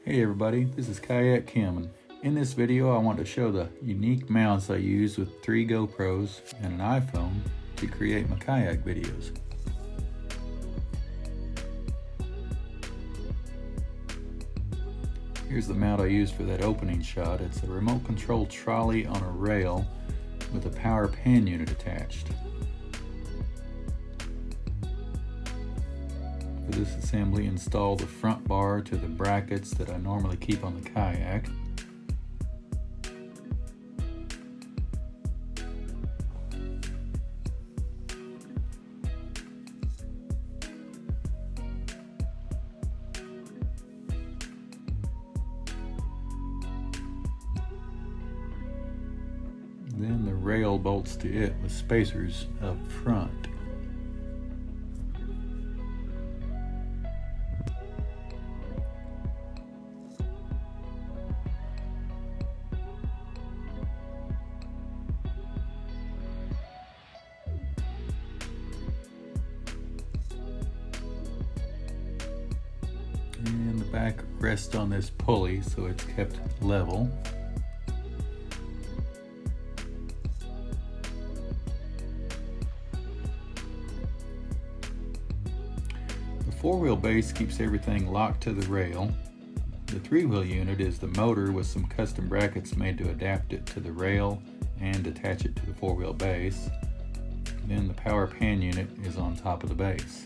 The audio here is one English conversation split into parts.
Hey everybody, this is Kayak Kim, and in this video I want to show the unique mounts I use with 3 GoPros and an iPhone to create my kayak videos. Here's the mount I used for that opening shot. It's a remote control trolley on a rail with a power pan unit attached. For this assembly, install the front bar to the brackets that I normally keep on the kayak. Then the rail bolts to it with spacers up front. And the back rests on this pulley so it's kept level. The 4-wheel base keeps everything locked to the rail. The 3-wheel unit is the motor with some custom brackets made to adapt it to the rail and attach it to the 4-wheel base. Then the power pan unit is on top of the base.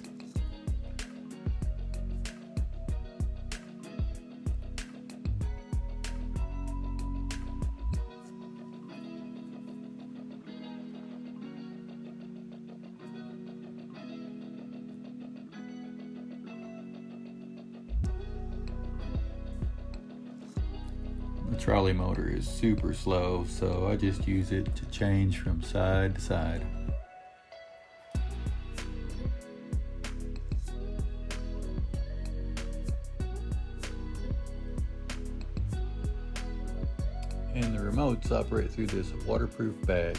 The trolley motor is super slow, so I just use it to change from side to side. And the remotes operate through this waterproof bag.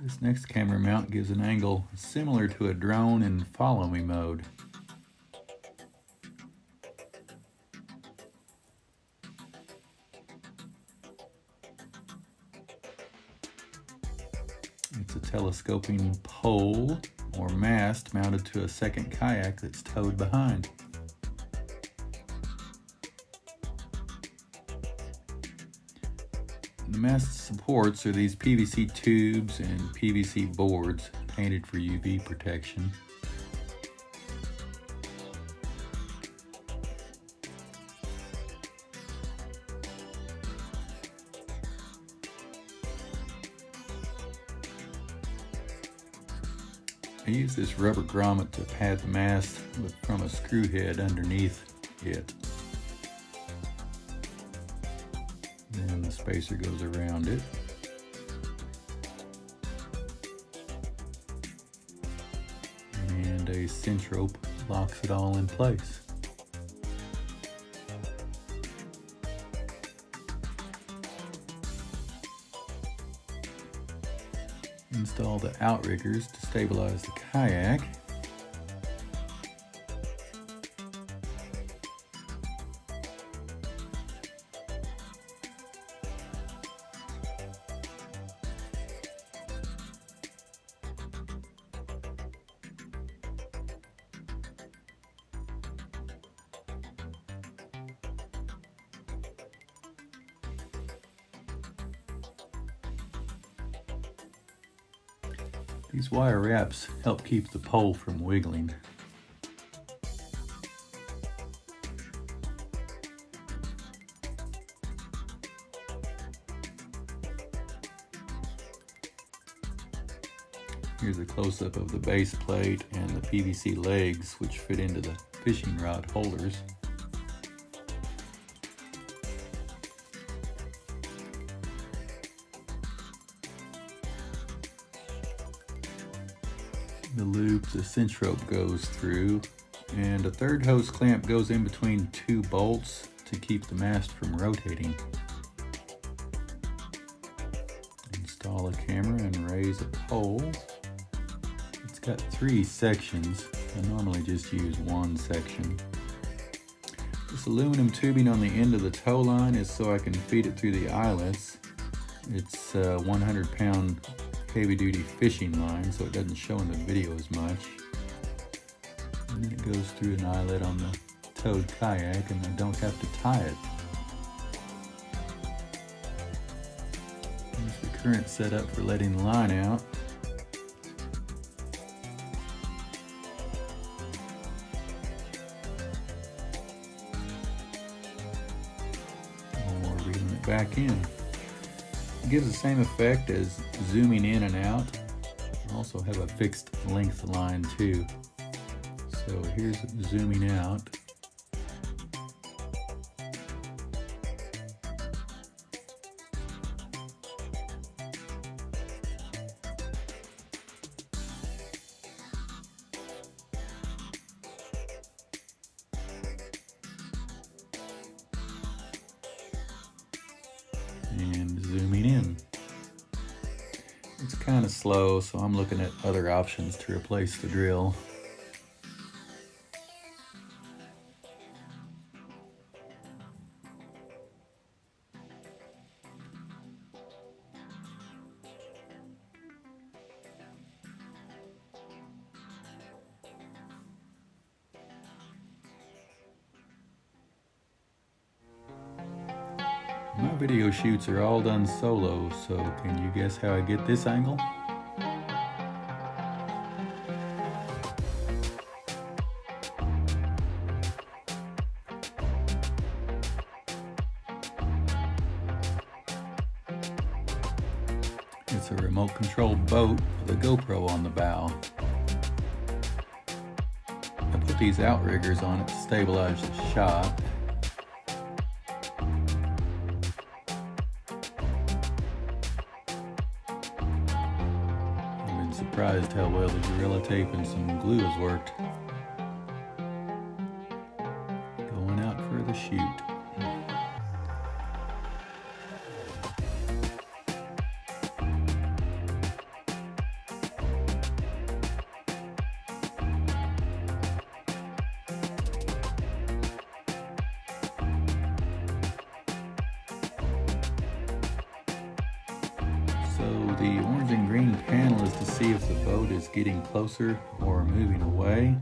This next camera mount gives an angle similar to a drone in follow me mode. It's a telescoping pole or mast mounted to a second kayak that's towed behind. The mast supports are these PVC tubes and PVC boards painted for UV protection. I use this rubber grommet to pad the mast from a screw head underneath it. Then the spacer goes around it. And a cinch rope locks it all in place. Install the outriggers to stabilize the kayak. These wire wraps help keep the pole from wiggling. Here's a close-up of the base plate and the PVC legs which fit into the fishing rod holders. the loop the cinch rope goes through And a third hose clamp goes in between two bolts to keep the mast from rotating. Install a camera and raise a pole. It's got 3 sections. I normally just use one section. This aluminum tubing on the end of the tow line is so I can feed it through the eyelets. It's a 100-pound heavy-duty fishing line, so it doesn't show in the video as much. And then it goes through an eyelet on the towed kayak, and I don't have to tie it. There's the current setup for letting the line out. Or reeling it back in. It gives the same effect as zooming in and out. I also have a fixed length line too. So here's zooming out. And zooming in. It's kind of slow, so I'm looking at other options to replace the drill. My video shoots are all done solo, so can you guess how I get this angle? It's a remote controlled boat with a GoPro on the bow. I put these outriggers on it to stabilize the shot. Surprised how well the Gorilla Tape and some glue has worked. Going out for the shoot. So the orange and green panel is to see if the boat is getting closer or moving away.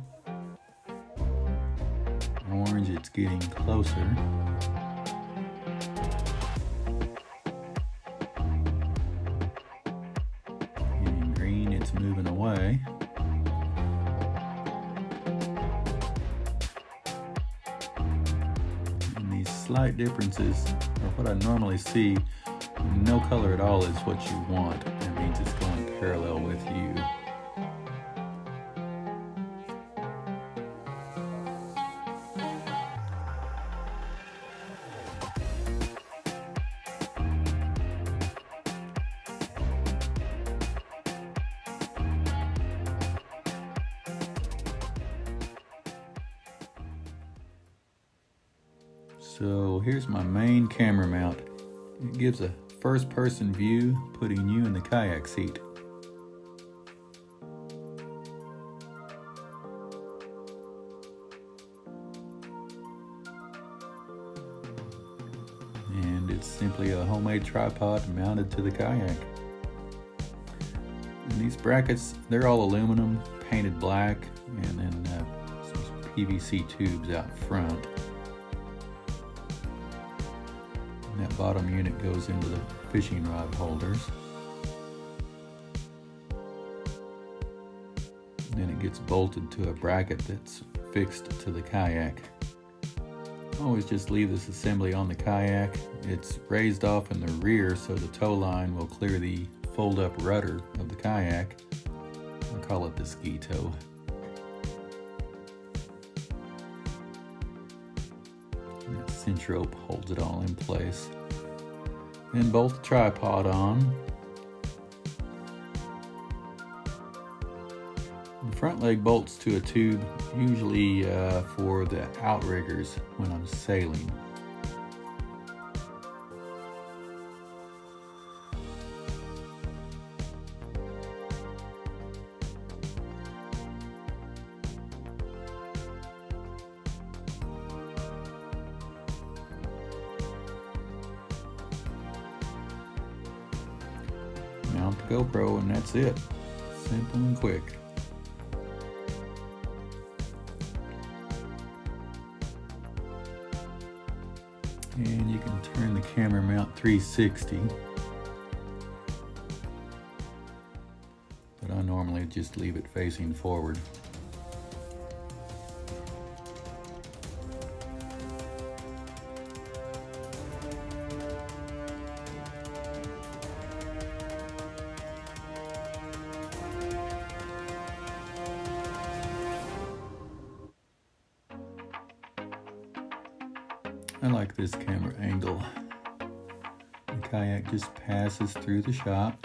Orange, it's getting closer. And green, it's moving away. And these slight differences are what I normally see. No color at all is what you want. That means it's going parallel with you. So here's my main camera mount. It gives a first-person view, putting you in the kayak seat. And it's simply a homemade tripod mounted to the kayak. And these brackets, they're all aluminum, painted black, and then some PVC tubes out front. And that bottom unit goes into the fishing rod holders. Then it gets bolted to a bracket that's fixed to the kayak. Always just leave this assembly on the kayak. It's raised off in the rear so the tow line will clear the fold-up rudder of the kayak. I call it the ski tow. And that cinch rope holds it all in place. Then bolt the tripod on. The front front leg bolts to a tube, usually for the outriggers when I'm sailing. Mount the GoPro and that's it. Simple and quick. And you can turn the camera mount 360. But I normally just leave it facing forward. I like this camera angle. The kayak just passes through the shop.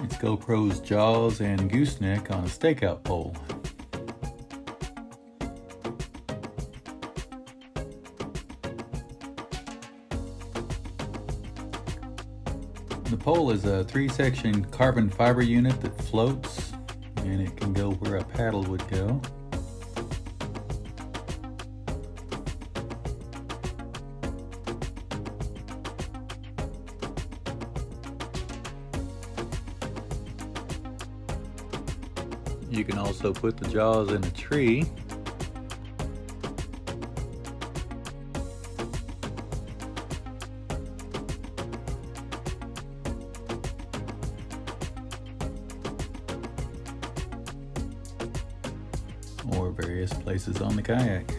It's GoPro's jaws and gooseneck on a stakeout pole. The pole is a 3-section carbon fiber unit that floats, and it can go where a paddle would go. You can also put the jaws in a tree. Or various places on the kayak.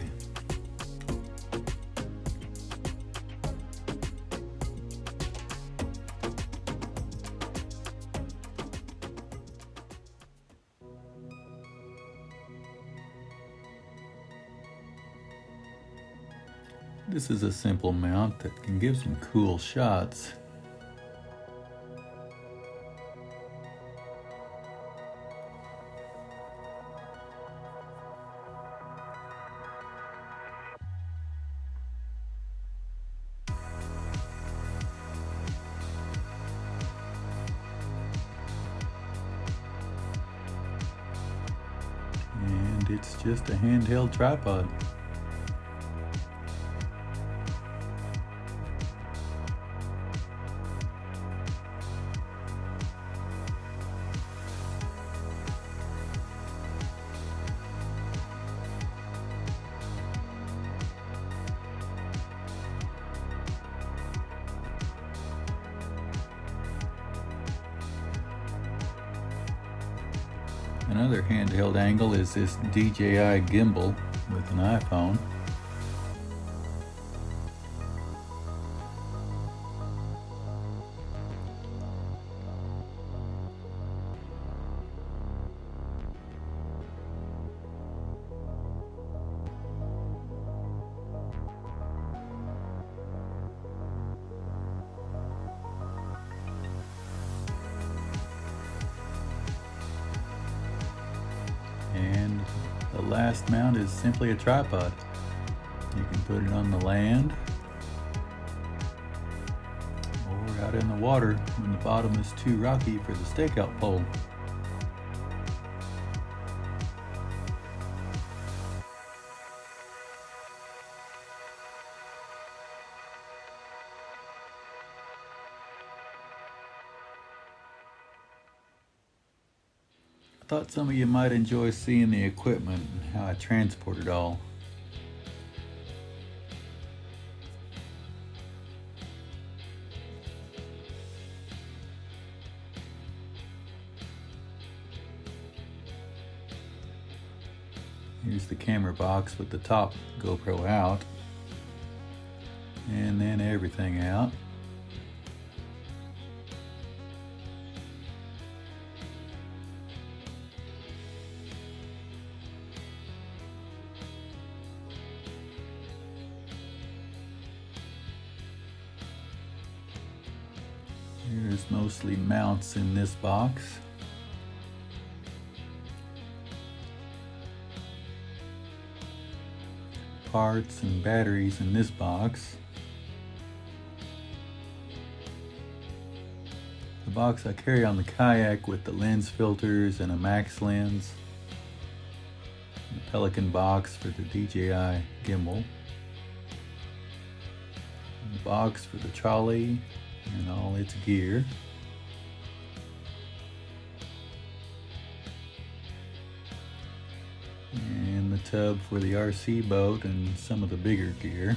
This is a simple mount that can give some cool shots. And it's just a handheld tripod. Another handheld angle is this DJI gimbal with an iPhone. And the last mount is simply a tripod. You can put it on the land or out in the water when the bottom is too rocky for the stakeout pole. I thought some of you might enjoy seeing the equipment and how I transport it all. Here's the camera box with the top GoPro out, and then everything out. mostly mounts in this box. Parts and batteries in this box. The box I carry on the Kayak with the lens filters and a max lens. The Pelican box for the DJI gimbal. The box for the trolley and all its gear. And the tub for the RC boat and some of the bigger gear.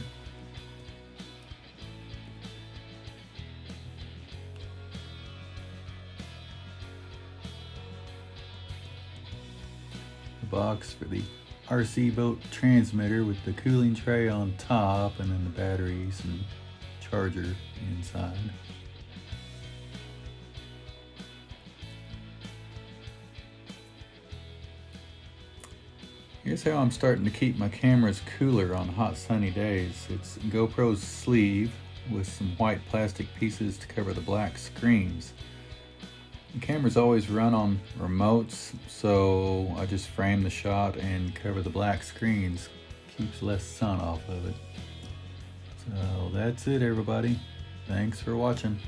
The box for the RC boat transmitter with the cooling tray on top, and then the batteries and charger inside. Here's how I'm starting to keep my cameras cooler on hot sunny days. It's GoPro's sleeve with some white plastic pieces to cover the black screens. The cameras always run on remotes, so I just frame the shot and cover the black screens. Keeps less sun off of it. So that's it, everybody. Thanks for watching.